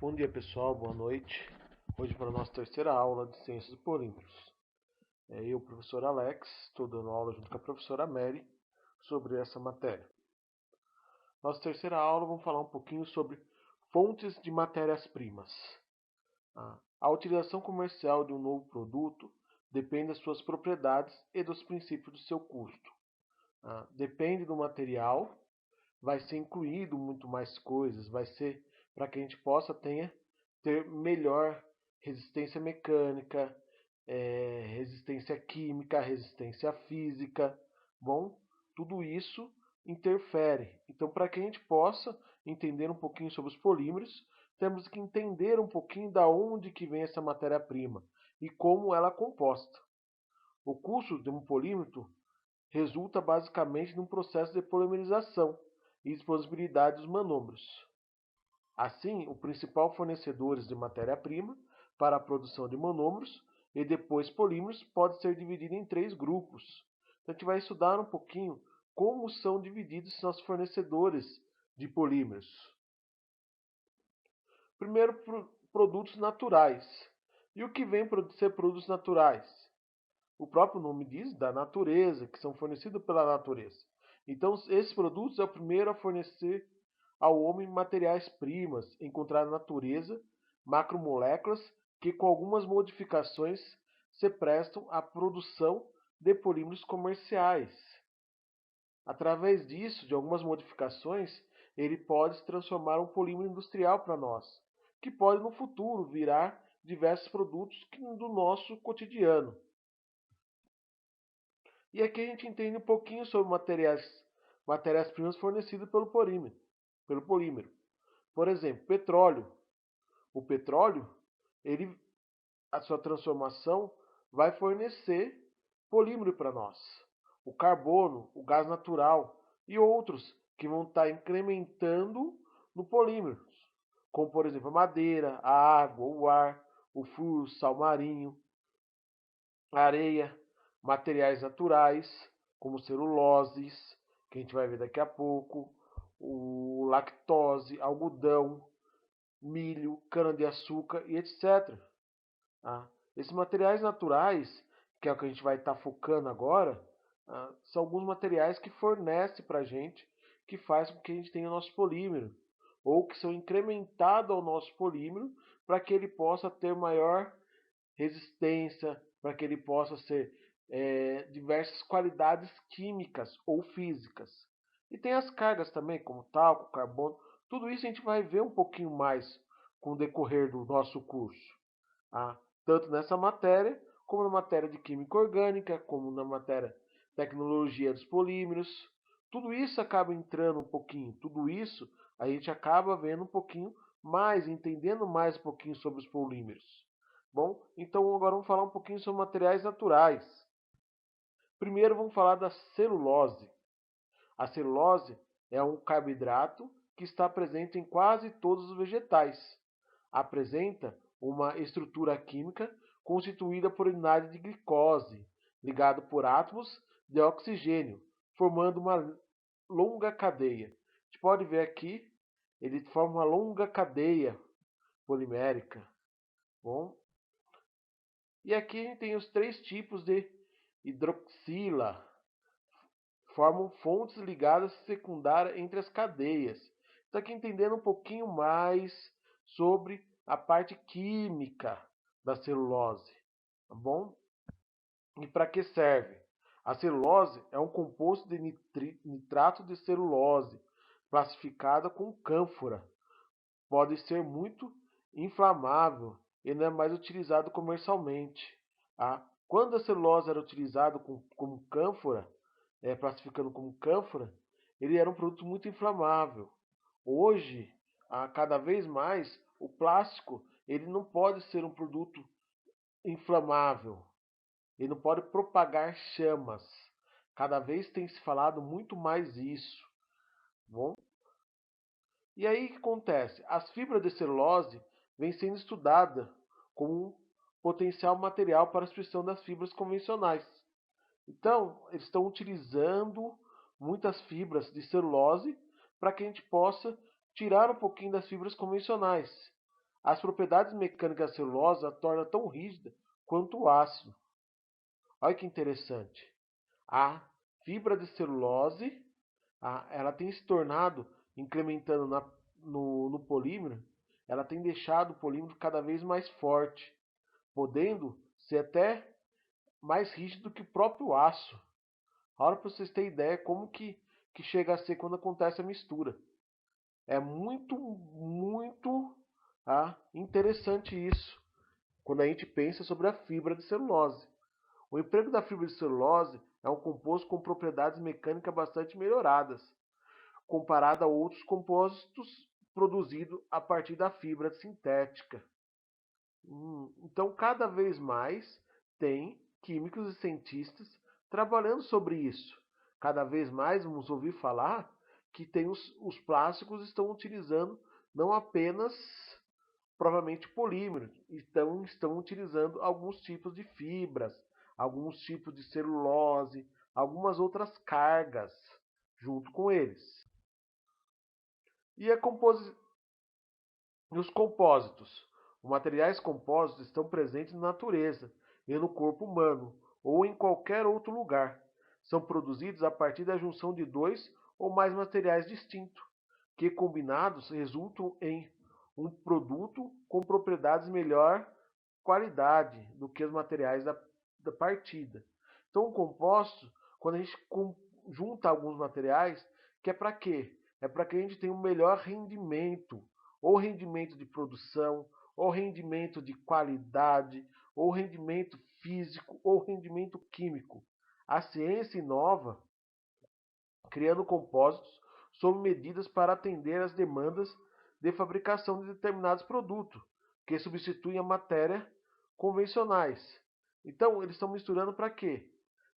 Bom dia pessoal, boa noite. Hoje para a nossa terceira aula de Ciências de Polímeros. Eu, professor Alex, estou dando aula junto com a professora Mary sobre essa matéria. Nossa terceira aula vamos falar um pouquinho sobre fontes de matérias-primas. A utilização comercial de um novo produto depende das suas propriedades e dos princípios do seu custo. Depende do material, vai ser incluído muito mais coisas, vai ser para que a gente possa ter melhor resistência mecânica, resistência química, resistência física. Bom, tudo isso interfere. Então, para que a gente possa entender um pouquinho sobre os polímeros, temos que entender um pouquinho da onde que vem essa matéria-prima e como ela é composta. O custo de um polímero resulta basicamente num processo de polimerização e disponibilidade dos monômeros. Assim, o principal fornecedores de matéria-prima para a produção de monômeros e depois polímeros pode ser dividido em três grupos. Então, a gente vai estudar um pouquinho como são divididos os fornecedores de polímeros. Primeiro, produtos naturais. E o que vem ser produtos naturais? O próprio nome diz, da natureza, que são fornecidos pela natureza. Então, esses produtos é o primeiro a fornecer ao homem materiais-primas encontradas na natureza, macromoléculas que, com algumas modificações, se prestam à produção de polímeros comerciais. Através disso, de algumas modificações, ele pode se transformar em um polímero industrial para nós, que pode no futuro virar diversos produtos do nosso cotidiano. E aqui a gente entende um pouquinho sobre matérias-primas fornecidas pelo polímero. Por exemplo, petróleo. O petróleo, a sua transformação vai fornecer polímero para nós. O carbono, o gás natural e outros que vão estar incrementando no polímero, como por exemplo a madeira, a água, o ar, o flúor, o sal marinho, a areia, materiais naturais, como celuloses, que a gente vai ver daqui a pouco, o lactose, algodão, milho, cana-de-açúcar e etc. Esses materiais naturais, que é o que a gente vai estar focando agora, são alguns materiais que fornecem para a gente, que faz com que a gente tenha o nosso polímero, ou que são incrementados ao nosso polímero, para que ele possa ter maior resistência, para que ele possa ser diversas qualidades químicas ou físicas. E tem as cargas também, como talco, carbono. Tudo isso a gente vai ver um pouquinho mais com o decorrer do nosso curso. Tanto nessa matéria, como na matéria de química orgânica, como na matéria tecnologia dos polímeros. Tudo isso acaba entrando um pouquinho. Tudo isso a gente acaba vendo um pouquinho mais, entendendo mais um pouquinho sobre os polímeros. Bom, então agora vamos falar um pouquinho sobre materiais naturais. Primeiro vamos falar da celulose. A celulose é um carboidrato que está presente em quase todos os vegetais. Apresenta uma estrutura química constituída por unidade de glicose, ligado por átomos de oxigênio, formando uma longa cadeia. A gente pode ver aqui, ele forma uma longa cadeia polimérica. Bom, e aqui a gente tem os três tipos de hidroxila. Formam fontes ligadas secundárias entre as cadeias. Está aqui entendendo um pouquinho mais sobre a parte química da celulose, tá bom? E para que serve? A celulose é um composto de nitrato de celulose, classificada com cânfora. Pode ser muito inflamável e não é mais utilizado comercialmente. Quando a celulose era utilizada como cânfora, classificando como cânfora, ele era um produto muito inflamável. Hoje, cada vez mais, o plástico ele não pode ser um produto inflamável. Ele não pode propagar chamas. Cada vez tem se falado muito mais isso. Bom? E aí o que acontece? As fibras de celulose vêm sendo estudadas como um potencial material para a substituição das fibras convencionais. Então, eles estão utilizando muitas fibras de celulose para que a gente possa tirar um pouquinho das fibras convencionais. As propriedades mecânicas da celulose a tornam tão rígida quanto o ácido. Olha que interessante. A fibra de celulose, ela tem se tornado, incrementando no polímero, ela tem deixado o polímero cada vez mais forte, podendo ser até mais rígido que o próprio aço. Agora, para vocês terem ideia como que chega a ser quando acontece a mistura. É muito interessante isso, quando a gente pensa sobre a fibra de celulose. O emprego da fibra de celulose é um composto com propriedades mecânicas bastante melhoradas, comparado a outros compostos produzidos a partir da fibra sintética. Então, cada vez mais tem químicos e cientistas trabalhando sobre isso. Cada vez mais vamos ouvir falar que tem os plásticos estão utilizando não apenas provavelmente polímeros, estão utilizando alguns tipos de fibras, alguns tipos de celulose, algumas outras cargas junto com eles. E os compósitos. Os materiais compósitos estão presentes na natureza e no corpo humano ou em qualquer outro lugar. São produzidos a partir da junção de dois ou mais materiais distintos, que combinados resultam em um produto com propriedades melhor qualidade do que os materiais da partida. Então, o composto, quando a gente junta alguns materiais, que é para quê? É para que a gente tenha um melhor rendimento, ou rendimento de produção, ou rendimento de qualidade, ou rendimento físico, ou rendimento químico. A ciência inova criando compósitos sob medidas para atender às demandas de fabricação de determinados produtos, que substituem a matéria convencionais. Então, eles estão misturando para quê?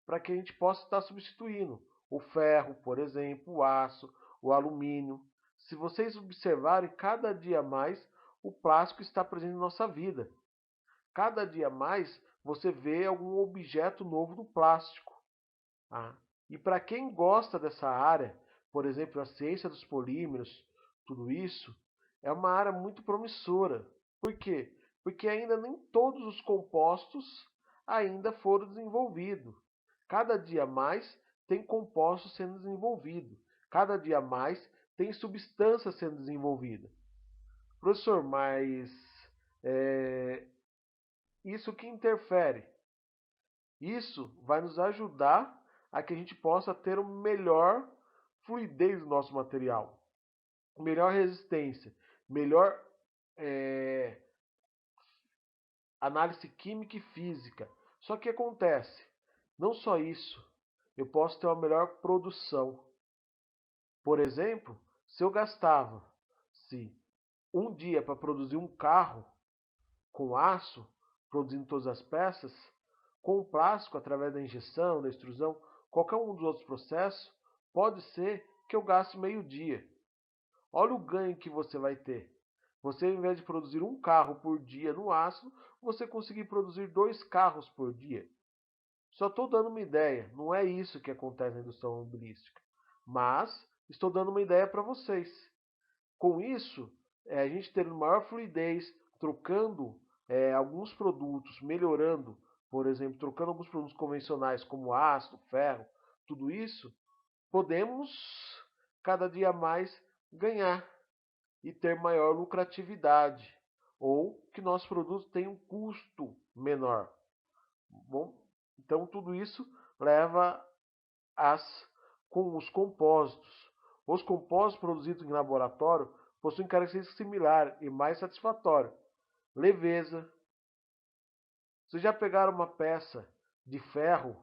Para que a gente possa estar substituindo o ferro, por exemplo, o aço, o alumínio. Se vocês observarem, cada dia mais o plástico está presente na nossa vida. Cada dia mais você vê algum objeto novo do plástico. E para quem gosta dessa área, por exemplo, a ciência dos polímeros, tudo isso, é uma área muito promissora. Por quê? Porque ainda nem todos os compostos ainda foram desenvolvidos. Cada dia mais tem compostos sendo desenvolvidos. Cada dia mais tem substância sendo desenvolvida. Professor, mas isso que interfere? Isso vai nos ajudar a que a gente possa ter uma melhor fluidez do nosso material, melhor resistência, melhor análise química e física. Só que acontece, não só isso, eu posso ter uma melhor produção. Por exemplo, se eu gastava um dia para produzir um carro com aço, produzindo todas as peças, com o plástico, através da injeção, da extrusão, qualquer um dos outros processos, pode ser que eu gaste meio dia. Olha o ganho que você vai ter. Você, ao invés de produzir um carro por dia no aço, você conseguir produzir 2 carros por dia. Só estou dando uma ideia, não é isso que acontece na indústria automobilística. Mas estou dando uma ideia para vocês. Com isso, a gente tendo maior fluidez, trocando alguns produtos, melhorando, por exemplo, trocando alguns produtos convencionais como aço, ferro, tudo isso, podemos cada dia mais ganhar e ter maior lucratividade, ou que nossos produtos tenham um custo menor. Bom, então tudo isso leva com os compósitos. Os compósitos produzidos em laboratório possuem características similares e mais satisfatórias. Leveza. Vocês já pegaram uma peça de ferro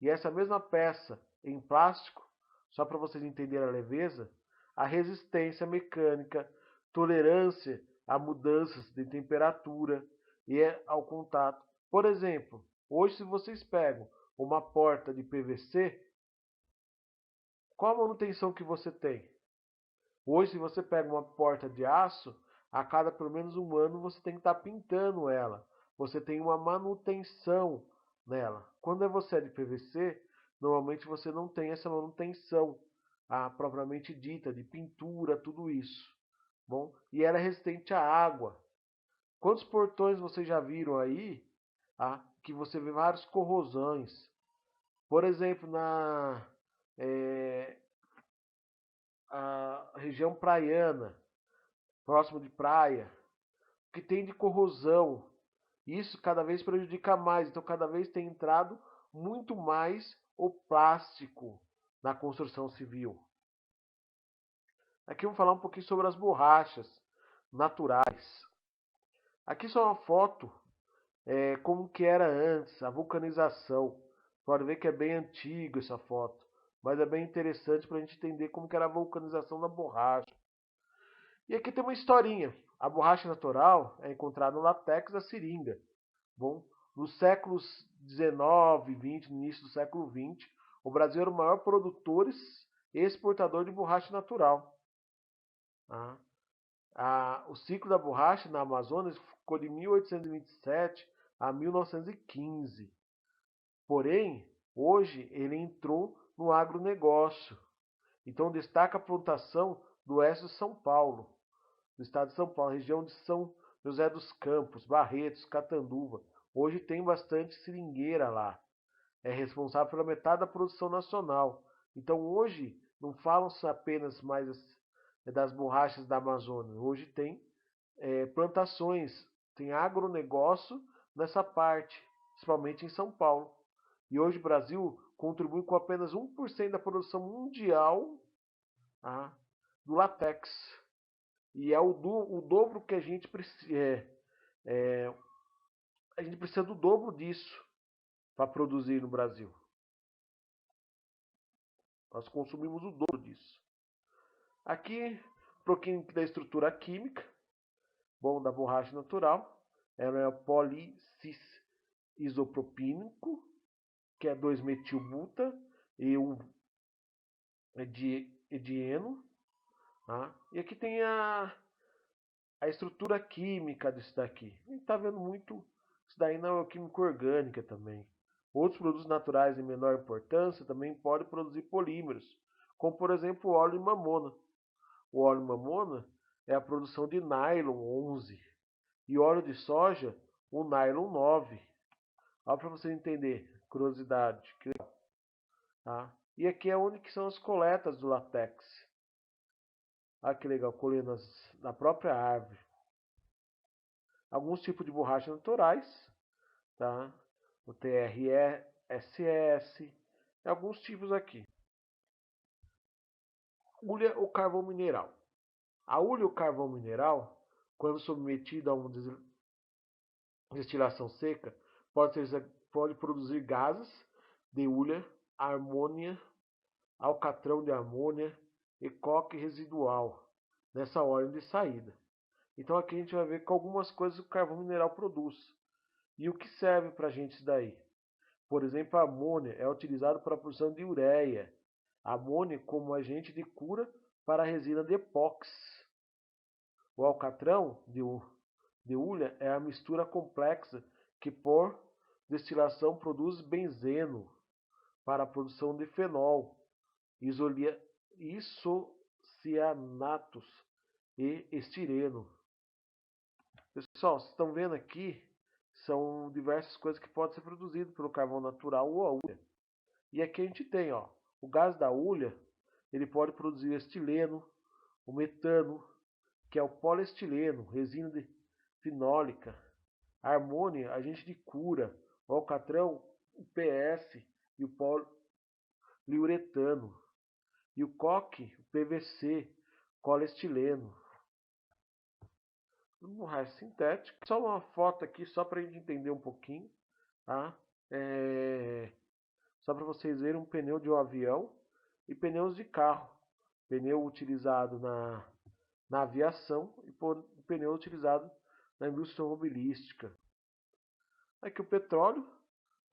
e essa mesma peça em plástico, só para vocês entenderem a leveza, a resistência mecânica, tolerância a mudanças de temperatura e ao contato. Por exemplo, hoje se vocês pegam uma porta de PVC, qual a manutenção que você tem? Hoje, se você pega uma porta de aço, a cada pelo menos um ano você tem que estar pintando ela. Você tem uma manutenção nela. Quando você é de PVC, normalmente você não tem essa manutenção propriamente dita, de pintura, tudo isso. Bom, e ela é resistente à água. Quantos portões vocês já viram aí, que você vê várias corrosões? Por exemplo, na a região praiana, próximo de praia, que tem de corrosão. Isso cada vez prejudica mais, então cada vez tem entrado muito mais o plástico na construção civil. Aqui vamos falar um pouquinho sobre as borrachas naturais. Aqui só uma foto como que era antes, a vulcanização. Pode ver que é bem antigo essa foto, mas é bem interessante para a gente entender como que era a vulcanização da borracha. E aqui tem uma historinha. A borracha natural é encontrada no látex da seringa. Bom, nos séculos 19, 20, no início do século 20, o Brasil era o maior produtor e exportador de borracha natural. O ciclo da borracha na Amazônia ficou de 1827 a 1915. Porém, hoje ele entrou no agronegócio. Então destaca a plantação do oeste de São Paulo, do estado de São Paulo, região de São José dos Campos, Barretos, Catanduva. Hoje tem bastante seringueira lá. É responsável pela metade da produção nacional. Então hoje não falam-se apenas mais das borrachas da Amazônia. Hoje tem plantações, tem agronegócio nessa parte, principalmente em São Paulo. E hoje o Brasil contribui com apenas 1% da produção mundial do látex. E é o dobro que a gente precisa. A gente precisa do dobro disso para produzir no Brasil. Nós consumimos o dobro disso. Aqui, um pouquinho da estrutura química. Bom, da borracha natural. Ela é policis isopropínico, que é 2-metilbuta e 1-edieno. E aqui tem a estrutura química disso daqui. A gente está vendo muito isso daí na química orgânica também. Outros produtos naturais de menor importância também podem produzir polímeros, como por exemplo o óleo de mamona. O óleo de mamona é a produção de nylon 11 e óleo de soja o nylon 9. Olha para você entender, curiosidade. E aqui é onde que são as coletas do látex. Olha que legal, colhendo na própria árvore. Alguns tipos de borrachas naturais, o TRSS, alguns tipos aqui. Hulha ou carvão mineral. A hulha ou carvão mineral, quando submetida a uma destilação seca, pode produzir gases de hulha, amônia, alcatrão de amônia e coque residual nessa ordem de saída. Então aqui a gente vai ver com algumas coisas que o carvão mineral produz. E o que serve para a gente isso daí? Por exemplo, a amônia é utilizada para a produção de ureia. A amônia como agente de cura para a resina de epóxi. O alcatrão de hulha é a mistura complexa que por destilação produz benzeno para a produção de fenol, isocianatos e estireno. Pessoal, vocês estão vendo aqui, são diversas coisas que podem ser produzidas pelo carvão natural ou a hulha. E aqui a gente tem, o gás da hulha, ele pode produzir estileno, o metano, que é o poliestileno, resina fenólica, a amônia, agente de cura, o alcatrão, o PS e o poliuretano, e o coque, o PVC, poliestileno. Borracha sintética. Só uma foto aqui, só para a gente entender um pouquinho. Só para vocês verem um pneu de um avião e pneus de carro. Pneu utilizado na aviação e pneu utilizado na indústria automobilística. Aqui o petróleo.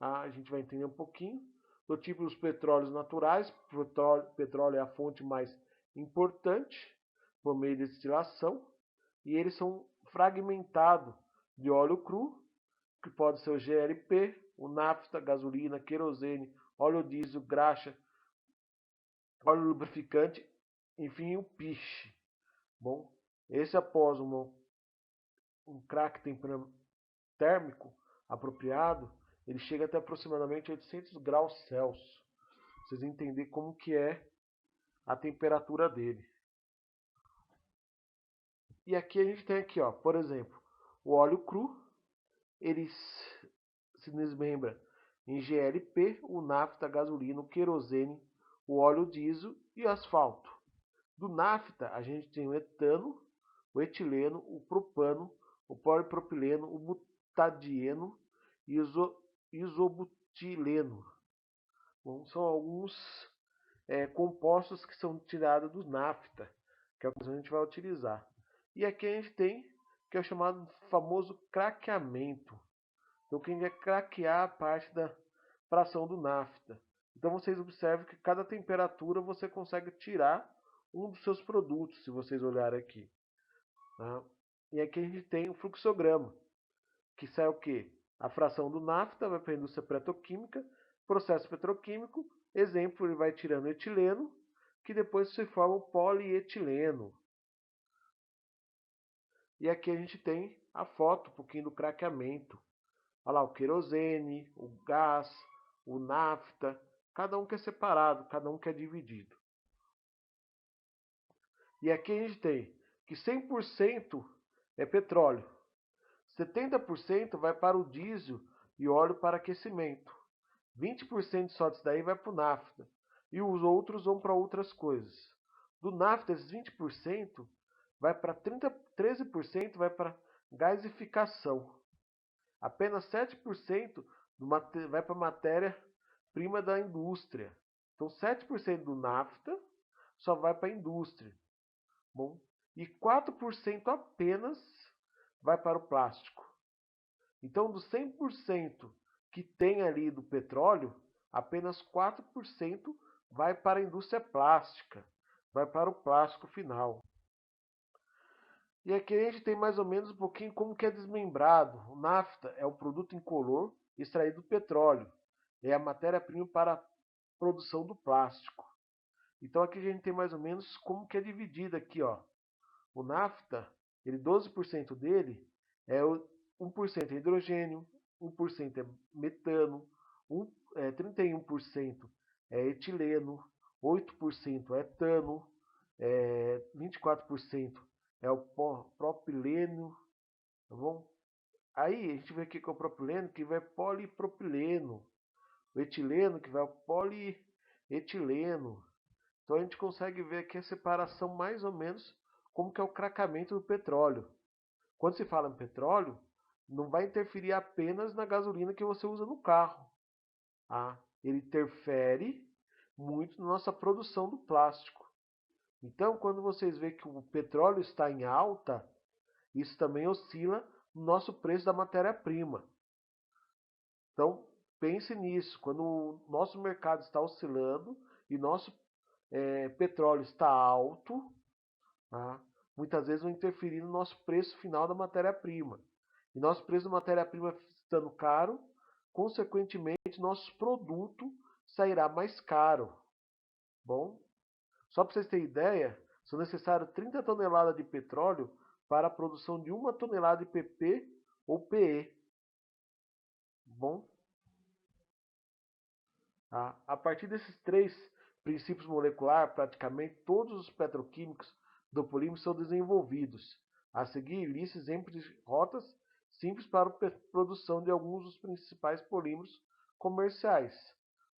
A gente vai entender um pouquinho do tipo dos petróleos naturais. Petróleo é a fonte mais importante por meio de destilação. E eles são fragmentados de óleo cru, que pode ser o GLP, o nafta, gasolina, querosene, óleo diesel, graxa, óleo lubrificante, enfim, o piche. Bom, Esse após um crack térmico apropriado, ele chega até aproximadamente 800 graus Celsius. Vocês entenderem como que é a temperatura dele. E aqui a gente tem aqui, ó, por exemplo, o óleo cru, ele se desmembra em GLP, o nafta, a gasolina, o querosene, o óleo diesel e o asfalto. Do nafta, a gente tem o etano, o etileno, o propano, o polipropileno, o butadieno e o isobutileno. Bom, são alguns compostos que são tirados do nafta, que é o que a gente vai utilizar. E aqui a gente tem, que é o chamado famoso craqueamento. Então, quem vai craquear a parte da fração do nafta. Então, vocês observam que cada temperatura você consegue tirar um dos seus produtos, se vocês olharem aqui. Tá? E aqui a gente tem o fluxograma, que sai o quê? A fração do nafta vai para a indústria petroquímica, processo petroquímico, exemplo, ele vai tirando etileno, que depois se forma o polietileno. E aqui a gente tem a foto, um pouquinho do craqueamento. Olha lá, o querosene, o gás, o nafta, cada um que é separado, cada um que é dividido. E aqui a gente tem que 100% é petróleo, 70% vai para o diesel e óleo para aquecimento, 20% só disso daí vai para o nafta, e os outros vão para outras coisas. Do nafta, esses 20% vai para 13% vai para gasificação. Apenas 7% vai para matéria-prima da indústria. Então, 7% do nafta só vai para a indústria. Bom, e 4% apenas vai para o plástico. Então, dos 100% que tem ali do petróleo, apenas 4% vai para a indústria plástica, vai para o plástico final. E aqui a gente tem mais ou menos um pouquinho como que é desmembrado. O nafta é um produto incolor extraído do petróleo. É a matéria-prima para a produção do plástico. Então aqui a gente tem mais ou menos como que é dividido aqui, ó. O nafta, 12% dele é 1% é hidrogênio, 1% é metano, 31% é etileno, 8% é etano, 24% é o propileno, tá bom? Aí a gente vê aqui que é o propileno que vai polipropileno, o etileno que vai polietileno. Então a gente consegue ver aqui a separação mais ou menos como que é o cracamento do petróleo. Quando se fala em petróleo, não vai interferir apenas na gasolina que você usa no carro. Tá? Ele interfere muito na nossa produção do plástico. Então, quando vocês veem que o petróleo está em alta, isso também oscila no nosso preço da matéria-prima. Então, pense nisso. Quando o nosso mercado está oscilando e nosso petróleo está alto, tá? Muitas vezes vai interferir no nosso preço final da matéria-prima. E nosso preço da matéria-prima estando caro, consequentemente, nosso produto sairá mais caro. Bom, só para vocês terem ideia, são necessárias 30 toneladas de petróleo para a produção de 1 tonelada de PP ou PE. Bom, tá? A partir desses três princípios moleculares, praticamente todos os petroquímicos do polímero são desenvolvidos. A seguir, lista exemplos de rotas simples para a produção de alguns dos principais polímeros comerciais.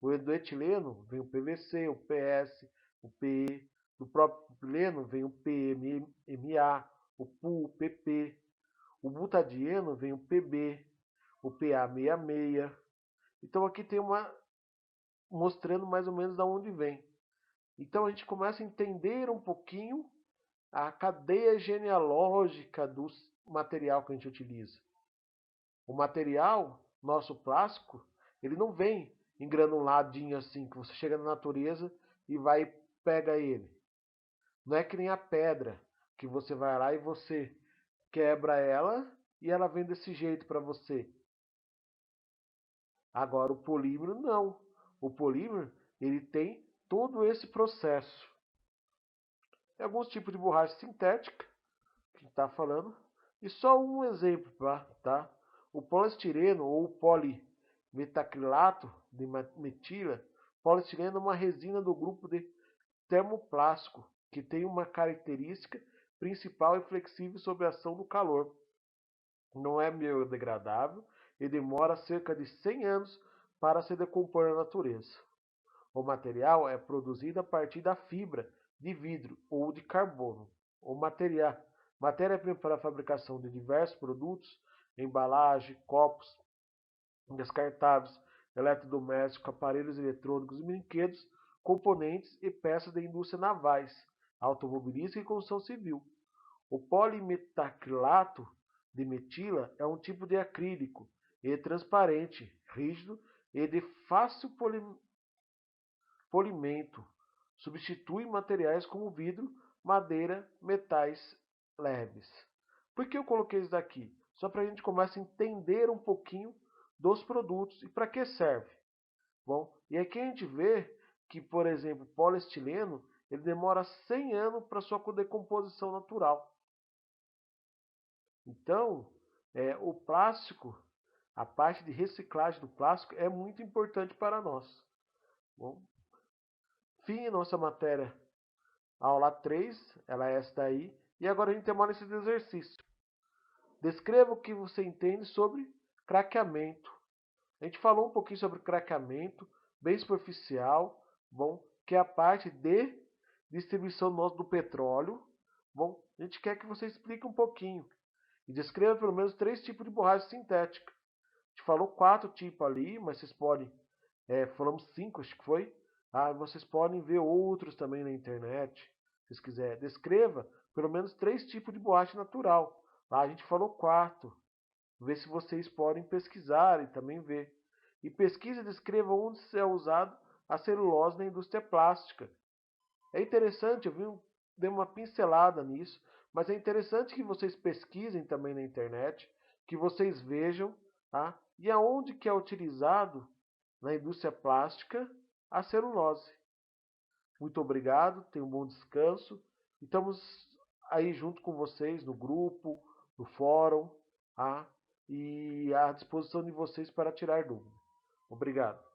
Do etileno vem o PVC, o PS, o PE. Do próprio propileno vem o PMMA, o PU, o PP. O butadieno vem o PB, o PA66. Então aqui tem uma mostrando mais ou menos de onde vem. Então a gente começa a entender um pouquinho a cadeia genealógica do material que a gente utiliza. O material, nosso plástico, ele não vem em granuladinho assim, que você chega na natureza e vai e pega ele. Não é que nem a pedra, que você vai lá e você quebra ela e ela vem desse jeito para você. Agora o polímero não. O polímero ele tem todo esse processo. Tem alguns tipos de borracha sintética, que está falando. E só um exemplo, tá? O poliestireno ou polimetacrilato de metila, poliestireno é uma resina do grupo de termoplástico, que tem uma característica principal e flexível sob a ação do calor. Não é biodegradável e demora cerca de 100 anos para se decompor na natureza. O material é produzido a partir da fibra de vidro ou de carbono. O matéria-prima para a fabricação de diversos produtos, embalagem, copos descartáveis, eletrodomésticos, aparelhos eletrônicos e brinquedos, componentes e peças da indústria navais, automobilística e construção civil. O polimetacrilato de metila é um tipo de acrílico e transparente, rígido e de fácil polimento. Substitui materiais como vidro, madeira, metais leves. Por que eu coloquei isso daqui? Só para a gente começar a entender um pouquinho dos produtos e para que serve. Bom, e aqui a gente vê que, por exemplo, o poliestileno ele demora 100 anos para sua decomposição natural. Então, o plástico, a parte de reciclagem do plástico é muito importante para nós. Bom, fim nossa matéria, aula 3, ela é esta aí. E agora a gente tem uma lista de exercício. Descreva o que você entende sobre craqueamento. A gente falou um pouquinho sobre craqueamento, bem superficial, bom, que é a parte de distribuição do petróleo. Bom, a gente quer que você explique um pouquinho e descreva pelo menos 3 tipos de borracha sintética. A gente falou 4 tipos ali, mas vocês podem, falamos 5, acho que foi. Vocês podem ver outros também na internet, se vocês quiserem. Descreva pelo menos 3 tipos de borracha natural. Lá a gente falou 4. Ver se vocês podem pesquisar e também ver. E pesquise e descreva onde é usado a celulose na indústria plástica. É interessante, dei uma pincelada nisso, mas é interessante que vocês pesquisem também na internet, que vocês vejam, tá? E aonde que é utilizado na indústria plástica a celulose. Muito obrigado, tenham um bom descanso. Estamos aí junto com vocês no grupo, no fórum, tá? E à disposição de vocês para tirar dúvidas. Obrigado.